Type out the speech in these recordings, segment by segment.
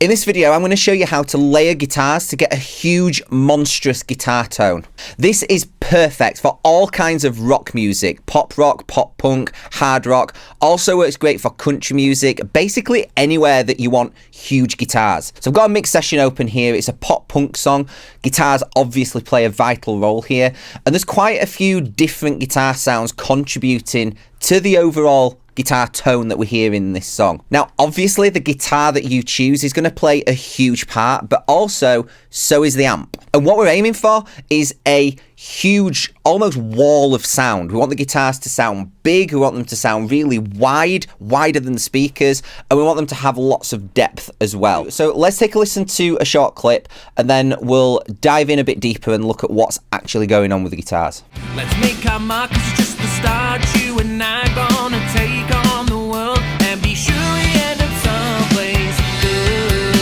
In this video, I'm going to show you how to layer guitars to get a huge, monstrous guitar tone. This is perfect for all kinds of rock music, pop rock, pop punk, hard rock. Also works great for country music, basically anywhere that you want huge guitars. So I've got a mix session open here. It's a pop punk song. Guitars obviously play a vital role here. And there's quite a few different guitar sounds contributing to the overall guitar tone that we hear in this song. Now, obviously, the guitar that you choose is going to play a huge part, but also so is the amp. And what we're aiming for is a huge, almost wall of sound. We want the guitars to sound big, we want them to sound really wide, wider than the speakers, and we want them to have lots of depth as well. So let's take a listen to a short clip, and then we'll dive in a bit deeper and look at what's actually going on with the guitars. Let's make our mark, 'cause it's just the start. You and I gonna take on the world and be sure we end up someplace good,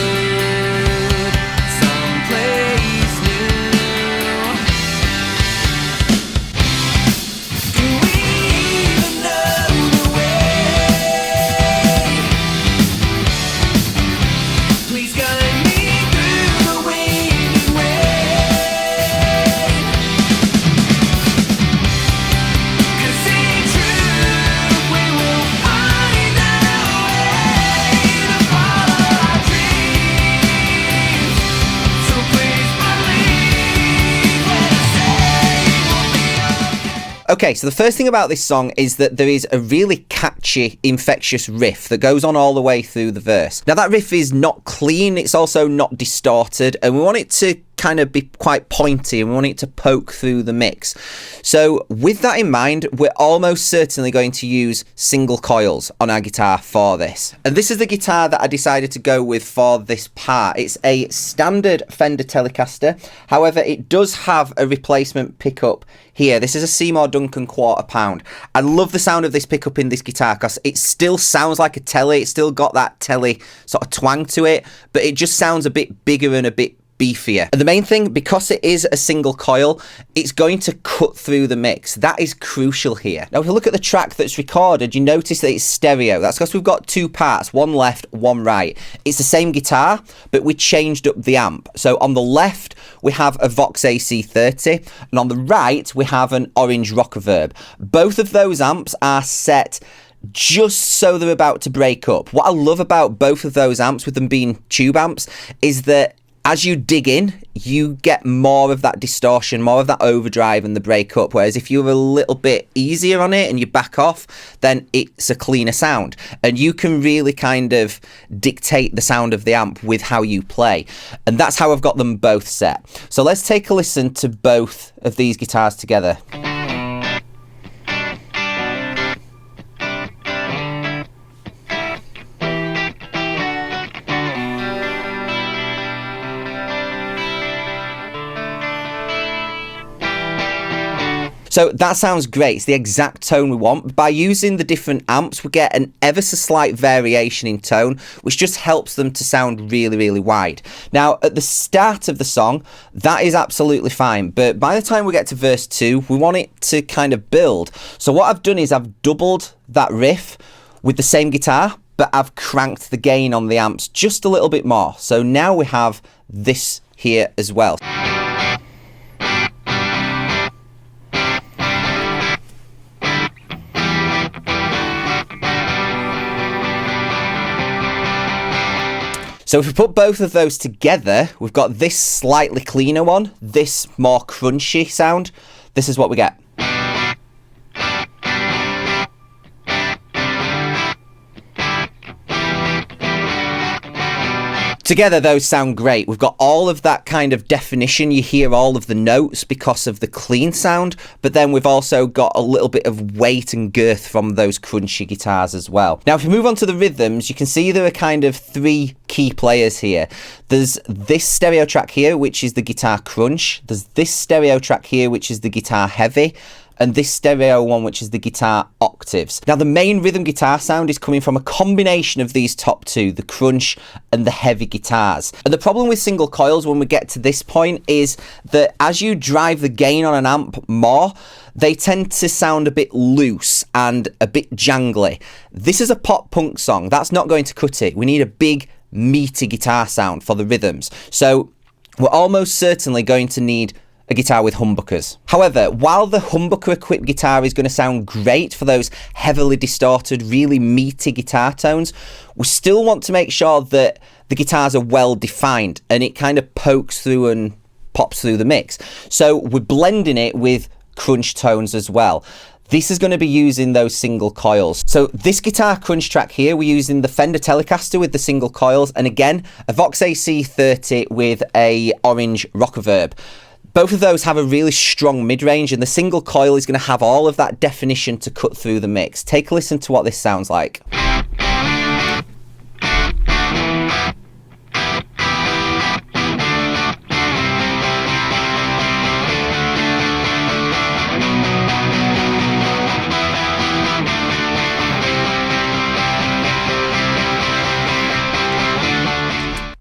someplace new. Do we even know the way? Please guide me through the winding rain. 'Cause in truth we will find our way to follow our dreams. So please believe when I say we'll be okay. Okay, so the first thing about this song is that there is a really catchy, infectious riff that goes on all the way through the verse. Now, that riff is not clean, it's also not distorted, and we want it to kind of be quite pointy, and we want it to poke through the mix. So with that in mind, we're almost certainly going to use single coils on our guitar for this. And this is the guitar that I decided to go with for this part. It's a standard Fender Telecaster. However, it does have a replacement pickup here. This is a Seymour Duncan quarter pound. I love the sound of this pickup in this guitar because it still sounds like a Tele. It's still got that Tele sort of twang to it, but it just sounds a bit bigger and a bit beefier. And the main thing, because it is a single coil, it's going to cut through the mix. That is crucial here. Now, if you look at the track that's recorded, you notice that it's stereo. That's because we've got two parts, one left, one right. It's the same guitar, but we changed up the amp. So on the left, we have a Vox AC30, and on the right, we have an Orange Rockerverb. Both of those amps are set just so they're about to break up. What I love about both of those amps, with them being tube amps, is that as you dig in, you get more of that distortion, more of that overdrive and the breakup. Whereas if you're a little bit easier on it and you back off, then it's a cleaner sound. And you can really kind of dictate the sound of the amp with how you play. And that's how I've got them both set. So let's take a listen to both of these guitars together. So that sounds great. It's the exact tone we want. By using the different amps, we get an ever so slight variation in tone, which just helps them to sound really, really wide. Now, at the start of the song, that is absolutely fine. But by the time we get to verse 2, we want it to kind of build. So what I've done is I've doubled that riff with the same guitar, but I've cranked the gain on the amps just a little bit more. So now we have this here as well. So if we put both of those together, we've got this slightly cleaner one, this more crunchy sound. This is what we get. Together, those sound great. We've got all of that kind of definition. You hear all of the notes because of the clean sound, but then we've also got a little bit of weight and girth from those crunchy guitars as well. Now, if we move on to the rhythms, you can see there are kind of three key players here. There's this stereo track here, which is the guitar crunch. There's this stereo track here, which is the guitar heavy. And this stereo one, which is the guitar octaves. Now, the main rhythm guitar sound is coming from a combination of these top two, the crunch and the heavy guitars. And the problem with single coils when we get to this point is that as you drive the gain on an amp more, they tend to sound a bit loose and a bit jangly. This is a pop punk song. That's not going to cut it. We need a big meaty guitar sound for the rhythms. So we're almost certainly going to need a guitar with humbuckers. However, while the humbucker equipped guitar is going to sound great for those heavily distorted, really meaty guitar tones, we still want to make sure that the guitars are well defined and it kind of pokes through and pops through the mix. So we're blending it with crunch tones as well. This is going to be using those single coils. So this guitar crunch track here, we're using the Fender Telecaster with the single coils, and again, a Vox AC30 with a orange Rockaverb. Both of those have a really strong mid-range, and the single coil is going to have all of that definition to cut through the mix. Take a listen to what this sounds like.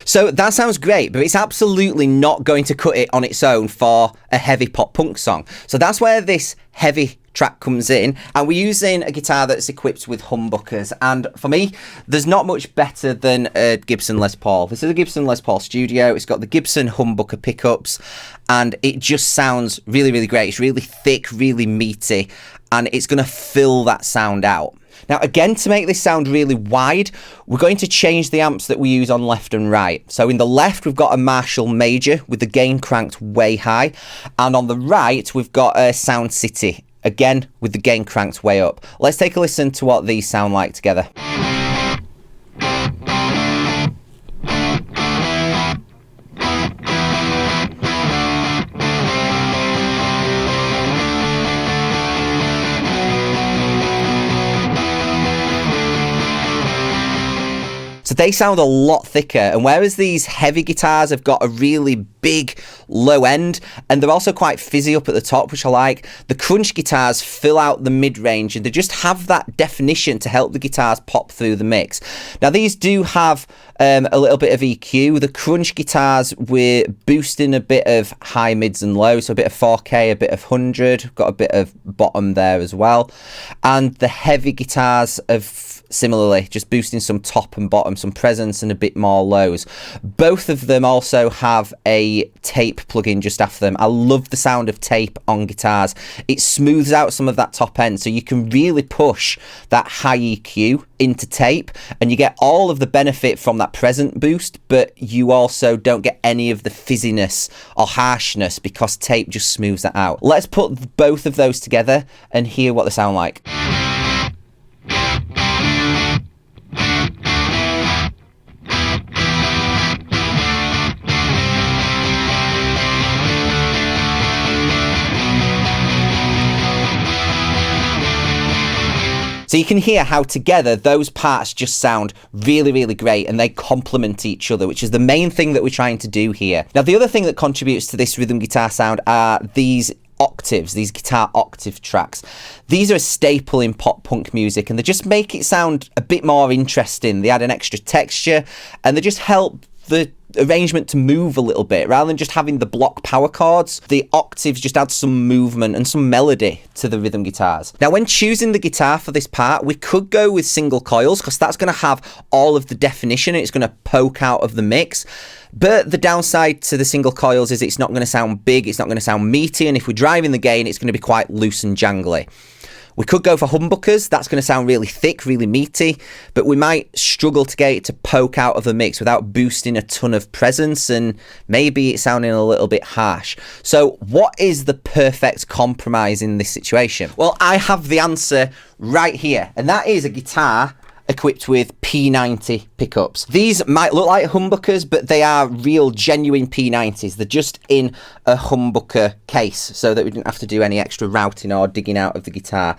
So that sounds great, but it's absolutely not going to cut it on its own for a heavy pop punk song. So that's where this heavy track comes in, and we're using a guitar that's equipped with humbuckers. And for me, there's not much better than a Gibson Les Paul. This is a Gibson Les Paul Studio. It's got the Gibson humbucker pickups, and it just sounds really, really great. It's really thick, really meaty, and it's going to fill that sound out. Now, again, to make this sound really wide, we're going to change the amps that we use on left and right. So in the left, we've got a Marshall Major with the gain cranked way high. And on the right, we've got a Sound City, again, with the gain cranked way up. Let's take a listen to what these sound like together. So they sound a lot thicker, and whereas these heavy guitars have got a really big low end, and they're also quite fizzy up at the top, which I like, the crunch guitars fill out the mid-range, and they just have that definition to help the guitars pop through the mix. Now these do have a little bit of EQ. The crunch guitars, we're boosting a bit of high, mids and lows, so a bit of 4K, a bit of 100, got a bit of bottom there as well. And the heavy guitars have similarly just boosting some top and bottom, some presence and a bit more lows. Both of them also have a tape plugin just after them. I love the sound of tape on guitars. It smooths out some of that top end, so you can really push that high EQ into tape, and you get all of the benefit from that present boost, but you also don't get any of the fizziness or harshness because tape just smooths that out. Let's put both of those together and hear what they sound like. So you can hear how together those parts just sound really, really great, and they complement each other, which is the main thing that we're trying to do here. Now, the other thing that contributes to this rhythm guitar sound are these octaves, these guitar octave tracks. These are a staple in pop punk music, and they just make it sound a bit more interesting. They add an extra texture, and they just help the arrangement to move a little bit. Rather than just having the block power chords, the octaves just add some movement and some melody to the rhythm guitars. Now, when choosing the guitar for this part, we could go with single coils because that's going to have all of the definition. It's going to poke out of the mix. But the downside to the single coils is it's not going to sound big, it's not going to sound meaty, and if we're driving the gain, it's going to be quite loose and jangly. We could go for humbuckers. That's going to sound really thick, really meaty, but we might struggle to get it to poke out of the mix without boosting a ton of presence, and maybe it's sounding a little bit harsh. So what is the perfect compromise in this situation? Well, I have the answer right here, and that is a guitar equipped with P90 pickups. These might look like humbuckers, but they are real, genuine P90s. They're just in a humbucker case, so that we didn't have to do any extra routing or digging out of the guitar.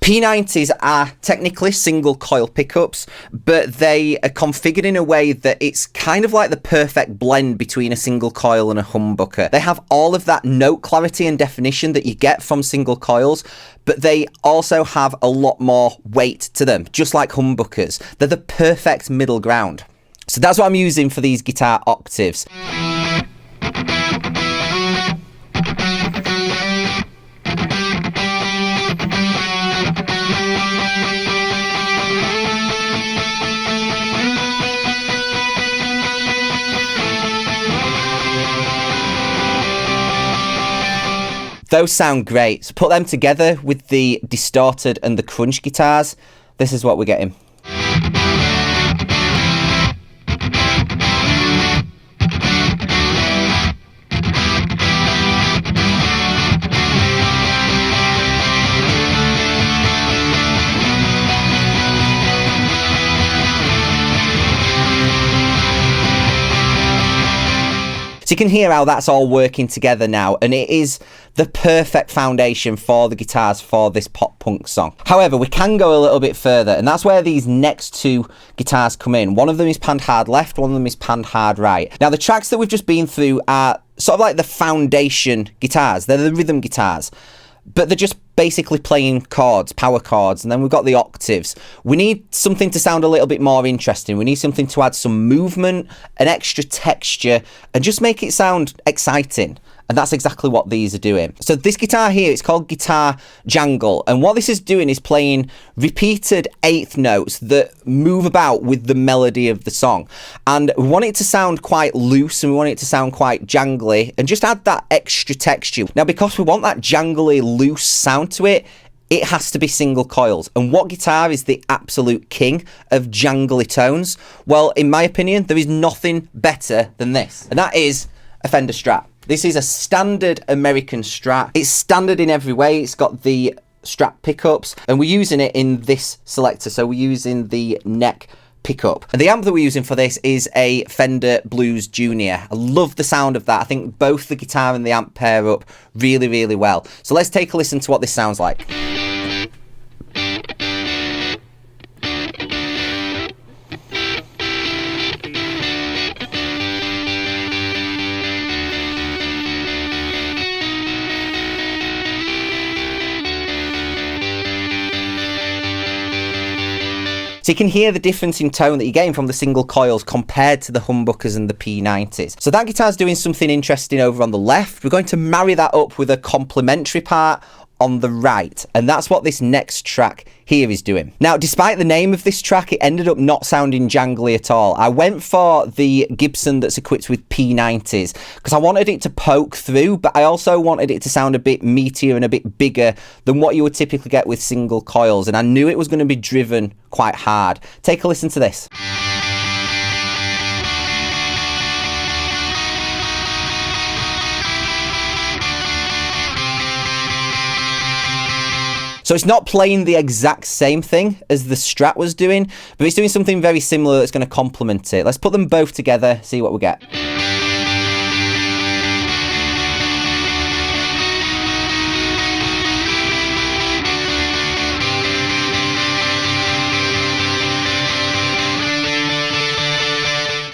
P90s are technically single coil pickups, but they are configured in a way that it's kind of like the perfect blend between a single coil and a humbucker. They have all of that note clarity and definition that you get from single coils, but they also have a lot more weight to them, just like humbuckers. They're the perfect middle ground. So that's what I'm using for these guitar octaves. Those sound great. So put them together with the distorted and the crunch guitars. This is what we're getting. So you can hear how that's all working together now, and it is the perfect foundation for the guitars for this pop punk song. However, we can go a little bit further, and that's where these next two guitars come in. One of them is panned hard left, one of them is panned hard right. Now, the tracks that we've just been through are sort of like the foundation guitars. They're the rhythm guitars, but they're just basically playing chords, power chords, and then we've got the octaves. We need something to sound a little bit more interesting. We need something to add some movement, an extra texture, and just make it sound exciting. And that's exactly what these are doing. So this guitar here, it's called guitar jangle, and what this is doing is playing repeated eighth notes that move about with the melody of the song. And we want it to sound quite loose, and we want it to sound quite jangly, and just add that extra texture. Now, because we want that jangly, loose sound to it, it has to be single coils. And what guitar is the absolute king of jangly tones? Well, in my opinion, there is nothing better than this, and that is a Fender Strat. This is a standard American Strat. It's standard in every way. It's got the Strat pickups, and we're using it in this selector. So we're using the neck pickup. And the amp that we're using for this is a Fender Blues Junior. I love the sound of that. I think both the guitar and the amp pair up really, really well. So let's take a listen to what this sounds like. So you can hear the difference in tone that you're getting from the single coils compared to the humbuckers and the P90s. So that guitar's doing something interesting over on the left. We're going to marry that up with a complementary part on the right, and that's what this next track here is doing. Now, despite the name of this track, it ended up not sounding jangly at all. I went for the Gibson that's equipped with P90s because I wanted it to poke through, but I also wanted it to sound a bit meatier and a bit bigger than what you would typically get with single coils, and I knew it was going to be driven quite hard. Take a listen to this. So it's not playing the exact same thing as the Strat was doing, but it's doing something very similar that's going to complement it. Let's put them both together, see what we get.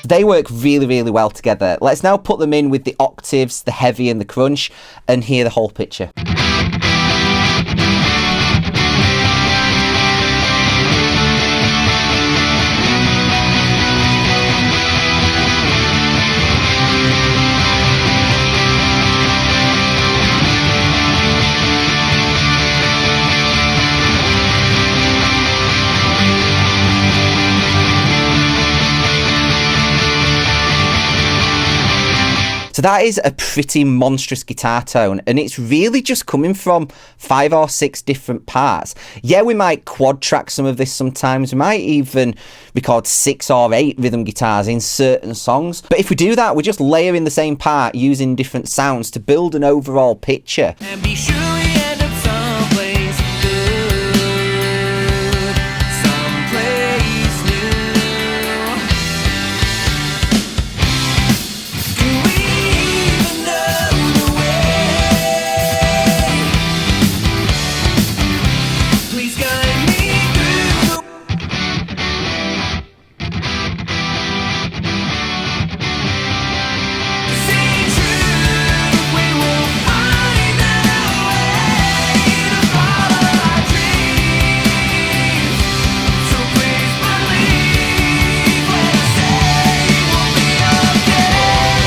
They work really, really well together. Let's now put them in with the octaves, the heavy and the crunch, and hear the whole picture. So that is a pretty monstrous guitar tone, and it's really just coming from 5 or 6 different parts. Yeah, we might quad track some of this sometimes. We might even record 6 or 8 rhythm guitars in certain songs. But if we do that, we're just layering the same part using different sounds to build an overall picture. And be sure we end up someplace good, someplace new. Do we even know the way? Please guide me through. Stay true, we will find our way to follow our dreams. So please believe when I say we'll be okay.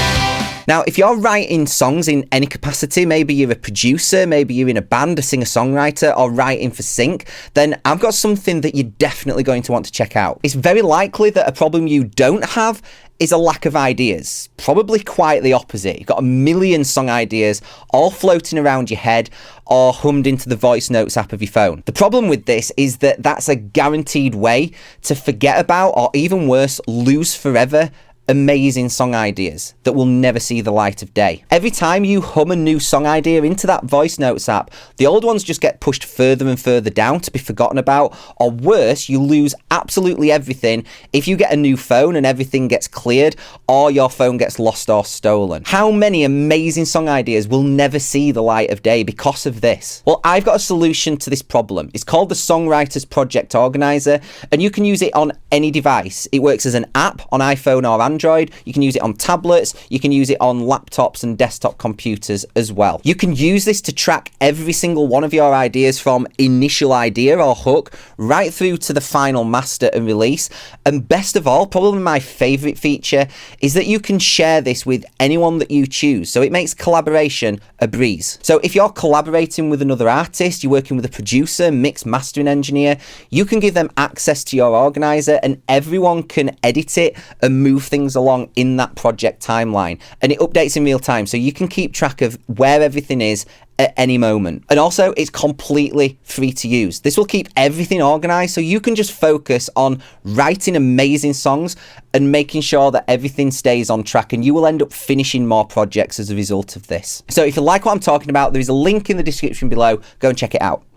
Now, if you're writing songs in any capacity, maybe you're a producer, maybe you're in a band, a singer-songwriter, or writing for sync, then I've got something that you're definitely going to want to check out. It's very likely that a problem you don't have is a lack of ideas. Probably quite the opposite. You've got a million song ideas all floating around your head or hummed into the voice notes app of your phone. The problem with this is that that's a guaranteed way to forget about, or even worse, lose forever, amazing song ideas that will never see the light of day. Every time you hum a new song idea into that voice notes app, the old ones just get pushed further and further down to be forgotten about, or worse, you lose absolutely everything if you get a new phone and everything gets cleared, or your phone gets lost or stolen. How many amazing song ideas will never see the light of day because of this? Well, I've got a solution to this problem. It's called the Songwriter's Project Organiser, and you can use it on any device. It works as an app on iPhone or Android. You can use it on tablets, you can use it on laptops and desktop computers as well. You can use this to track every single one of your ideas from initial idea or hook right through to the final master and release. And best of all, probably my favorite feature, is that you can share this with anyone that you choose. So it makes collaboration a breeze. So if you're collaborating with another artist, you're working with a producer, mix mastering engineer, you can give them access to your organizer and everyone can edit it and move things along in that project timeline, and it updates in real time, so you can keep track of where everything is at any moment. And also, it's completely free to use. This will keep everything organized, so you can just focus on writing amazing songs and making sure that everything stays on track, and you will end up finishing more projects as a result of this. So if you like what I'm talking about, there is a link in the description below. Go and check it out.